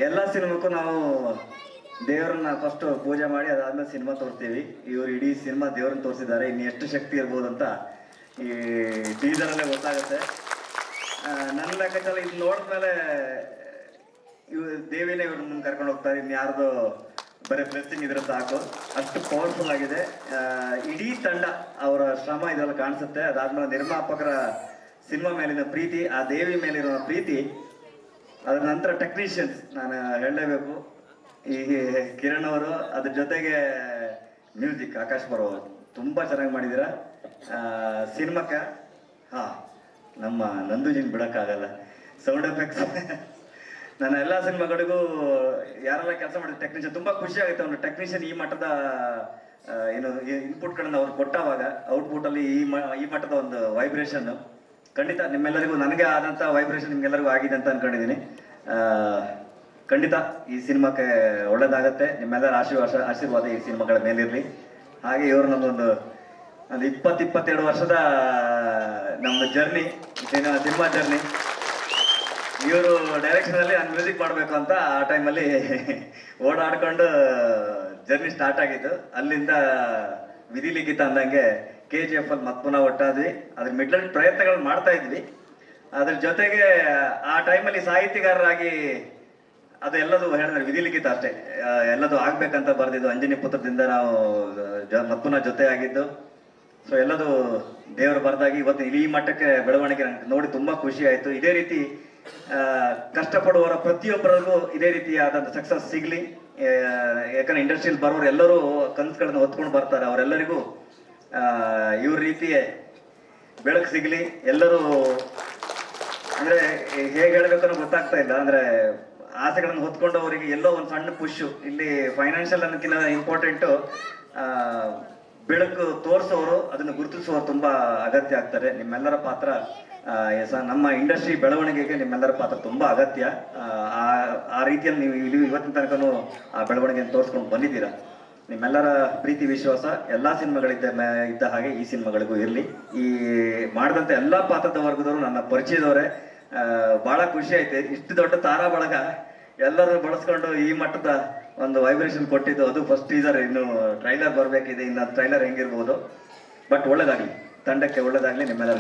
ಎಲ್ಲ ಸಿನಿಮಾಕ್ಕೂ ನಾವು ದೇವರನ್ನ ಫಸ್ಟ್ ಪೂಜೆ ಮಾಡಿ ಅದಾದ್ಮೇಲೆ ಸಿನಿಮಾ ತೋರಿಸ್ತೀವಿ. ಇವರು ಇಡೀ ಸಿನಿಮಾ ದೇವರನ್ನ ತೋರಿಸಿದ್ದಾರೆ. ಇನ್ನು ಎಷ್ಟು ಶಕ್ತಿ ಇರ್ಬೋದು ಅಂತ ಈ ಟೀಸರಲ್ಲೇ ಗೊತ್ತಾಗುತ್ತೆ. ನನ್ನ ಲೆಕ್ಕಾಚಾರ ಇದು ನೋಡಿದ್ಮೇಲೆ ದೇವಿನೇ ಇವ್ರನ್ನ ಕರ್ಕೊಂಡು ಹೋಗ್ತಾರೆ. ಇನ್ನು ಯಾರ್ದು ಬರೀ ಬ್ಲೆಸ್ಸಿಂಗ್ ಇದ್ರೆ ಸಾಕು, ಅಷ್ಟು ಪವರ್ಫುಲ್ ಆಗಿದೆ. ಇಡೀ ತಂಡ ಅವರ ಶ್ರಮ ಇದರಲ್ಲಿ ಕಾಣಿಸುತ್ತೆ. ಅದಾದ್ಮೇಲೆ ನಿರ್ಮಾಪಕರ ಸಿನಿಮಾ ಮೇಲಿನ ಪ್ರೀತಿ, ಆ ದೇವಿ ಮೇಲಿರೋ ಪ್ರೀತಿ, ಅದ್ರ ನಂತರ ಟೆಕ್ನಿಷಿಯನ್ಸ್ ನಾನು ಹೇಳಲೇಬೇಕು. ಈ ಕಿರಣ್ ಅವರು, ಅದ್ರ ಜೊತೆಗೆ ಮ್ಯೂಸಿಕ್ ಆಕಾಶ್ ಬರೋರು ತುಂಬ ಚೆನ್ನಾಗಿ ಮಾಡಿದ್ದೀರಾ ಸಿನಿಮಾಕ್ಕೆ. ನಮ್ಮ ನಂದುಜಿನ್ ಬಿಡೋಕ್ಕಾಗಲ್ಲ. ಸೌಂಡ್ ಎಫೆಕ್ಟ್ಸ್ ನನ್ನ ಎಲ್ಲ ಸಿನಿಮಾಗಳಿಗೂ ಯಾರೆಲ್ಲ ಕೆಲಸ ಮಾಡಿದ ಟೆಕ್ನಿಷಿಯನ್ ತುಂಬ ಖುಷಿ ಆಗುತ್ತೆ. ಒಂದು ಟೆಕ್ನಿಷಿಯನ್ ಈ ಮಟ್ಟದ ಏನು ಇನ್ಪುಟ್ಗಳನ್ನು ಅವ್ರು ಕೊಟ್ಟವಾಗ ಔಟ್ಪುಟ್ಟಲ್ಲಿ ಈ ಮಟ್ಟದ ಒಂದು ವೈಬ್ರೇಷನ್ ಖಂಡಿತ ನಿಮ್ಮೆಲ್ಲರಿಗೂ, ನನಗೆ ಆದಂಥ ವೈಬ್ರೇಷನ್ ನಿಮ್ಗೆಲ್ಲರಿಗೂ ಆಗಿದೆ ಅಂತ ಅನ್ಕೊಂಡಿದ್ದೀನಿ. ಖಂಡಿತ ಈ ಸಿನಿಮಾಕ್ಕೆ ಒಳ್ಳೇದಾಗತ್ತೆ. ನಿಮ್ಮೆಲ್ಲರ ಆಶೀರ್ವಾದ ಈ ಸಿನಿಮಾಗಳ ಮೇಲಿರಲಿ. ಹಾಗೆ ಇವರು ನಮ್ಮೊಂದು 22 ವರ್ಷದ ನಮ್ಮ ಜರ್ನಿ, ಸಿನಿಮಾ ಜರ್ನಿ. ಇವರು ಡೈರೆಕ್ಷನಲ್ಲಿ ನಾನು ಮ್ಯೂಸಿಕ್ ಮಾಡಬೇಕು ಅಂತ ಆ ಟೈಮಲ್ಲಿ ಓಡಾಡ್ಕೊಂಡು ಜರ್ನಿ ಸ್ಟಾರ್ಟ್ ಆಗಿದ್ದು. ಅಲ್ಲಿಂದ ವಿಧಿ ಲಿಖಿತ ಅಂದಂಗೆ KGF ಅಲ್ಲಿ ಮತ್ತೆ ಪುನಃ ಒಟ್ಟಾದ್ವಿ. ಅದ್ರ ಮಿಡ್ಲಲ್ಲಿ ಪ್ರಯತ್ನಗಳು ಮಾಡ್ತಾ ಇದ್ವಿ. ಅದ್ರ ಜೊತೆಗೆ ಆ ಟೈಮಲ್ಲಿ ಸಾಹಿತ್ಯಗಾರರಾಗಿ ಅದು ಎಲ್ಲದು ಹೇಳಿದ್ರೆ ವಿಧಿ ಲಿಖಿತ ಅಷ್ಟೇ, ಎಲ್ಲದು ಆಗ್ಬೇಕಂತ ಬರ್ದಿದ್ದು. ಅಂಜನಿ ಪುತ್ರದಿಂದ ನಾವು ಮತ್ತೆ ಪುನಃ ಜೊತೆ ಆಗಿದ್ದು. ಸೊ ಎಲ್ಲದು ದೇವರು ಬರ್ದಾಗಿ ಇವತ್ತು ಈ ಮಟ್ಟಕ್ಕೆ ಬೆಳವಣಿಗೆ ನಂಗೆ ನೋಡಿ ತುಂಬಾ ಖುಷಿ ಆಯ್ತು. ಇದೇ ರೀತಿ ಕಷ್ಟಪಡುವವರ ಪ್ರತಿಯೊಬ್ಬರಿಗೂ ಇದೇ ರೀತಿಯಾದಂಥ ಸಕ್ಸಸ್ ಸಿಗ್ಲಿ. ಯಾಕಂದ್ರೆ ಇಂಡಸ್ಟ್ರಿಯಲ್ಲಿ ಬರೋರು ಎಲ್ಲರೂ ಕನಸುಗಳನ್ನ ಹೊತ್ಕೊಂಡು ಬರ್ತಾರೆ. ಅವರೆಲ್ಲರಿಗೂ ಇವ್ರ ರೀತಿಯೇ ಬೆಳಕು ಸಿಗ್ಲಿ. ಎಲ್ಲರೂ ಅಂದ್ರೆ ಹೇಗೆ ಹೇಳ್ಬೇಕನ್ನೋ ಗೊತ್ತಾಗ್ತಾ ಇಲ್ಲ. ಅಂದ್ರೆ ಆಸೆಗಳನ್ನು ಹೊತ್ಕೊಂಡು ಅವರಿಗೆ ಎಲ್ಲೋ ಒಂದು ಸಣ್ಣ ಪುಷ್. ಇಲ್ಲಿ ಫೈನಾನ್ಷಿಯಲ್ ಅನ್ನೋಕ್ಕಿಂತ ಇಂಪಾರ್ಟೆಂಟು ಬೆಳಕು ತೋರಿಸೋರು, ಅದನ್ನು ಗುರುತಿಸುವವರು ತುಂಬಾ ಅಗತ್ಯ ಆಗ್ತಾರೆ. ನಿಮ್ಮೆಲ್ಲರ ಪಾತ್ರ ನಮ್ಮ ಇಂಡಸ್ಟ್ರಿ ಬೆಳವಣಿಗೆಗೆ ನಿಮ್ಮೆಲ್ಲರ ಪಾತ್ರ ತುಂಬಾ ಅಗತ್ಯ. ಆ ರೀತಿಯಲ್ಲಿ ನೀವು ಇವತ್ತಿನ ತನಕನೂ ಆ ಬೆಳವಣಿಗೆಯನ್ನು ತೋರಿಸ್ಕೊಂಡು ಬಂದಿದ್ದೀರಾ. ನಿಮ್ಮೆಲ್ಲರ ಪ್ರೀತಿ ವಿಶ್ವಾಸ ಎಲ್ಲಾ ಇದ್ದ ಹಾಗೆ ಈ ಸಿನಿಮಾಗಳಿಗೂ ಇರಲಿ. ಈ ಮಾಡಿದಂಥ ಎಲ್ಲಾ ಪಾತ್ರದ ವರ್ಗದವರು ನನ್ನ ಪರಿಚಯದವರೇ. ಬಹಳ ಖುಷಿ ಆಯ್ತು. ಇಷ್ಟು ದೊಡ್ಡ ತಾರಾ ಬಳಗ ಎಲ್ಲರೂ ಬಳಸ್ಕೊಂಡು ಈ ಮಟ್ಟದ ಒಂದು ವೈಬ್ರೇಷನ್ ಕೊಟ್ಟಿದ್ದು. ಅದು ಫಸ್ಟ್ ಟೀಸರ್, ಇನ್ನು ಟ್ರೈಲರ್ ಬರಬೇಕಿದೆ. ಇನ್ನು ಟ್ರೈಲರ್ ಹೆಂಗಿರ್ಬೋದು. ಬಟ್ ಒಳ್ಳೇದಾಗ್ಲಿ, ತಂಡಕ್ಕೆ ಒಳ್ಳೇದಾಗ್ಲಿ. ನಿಮ್ಮೆಲ್ಲರ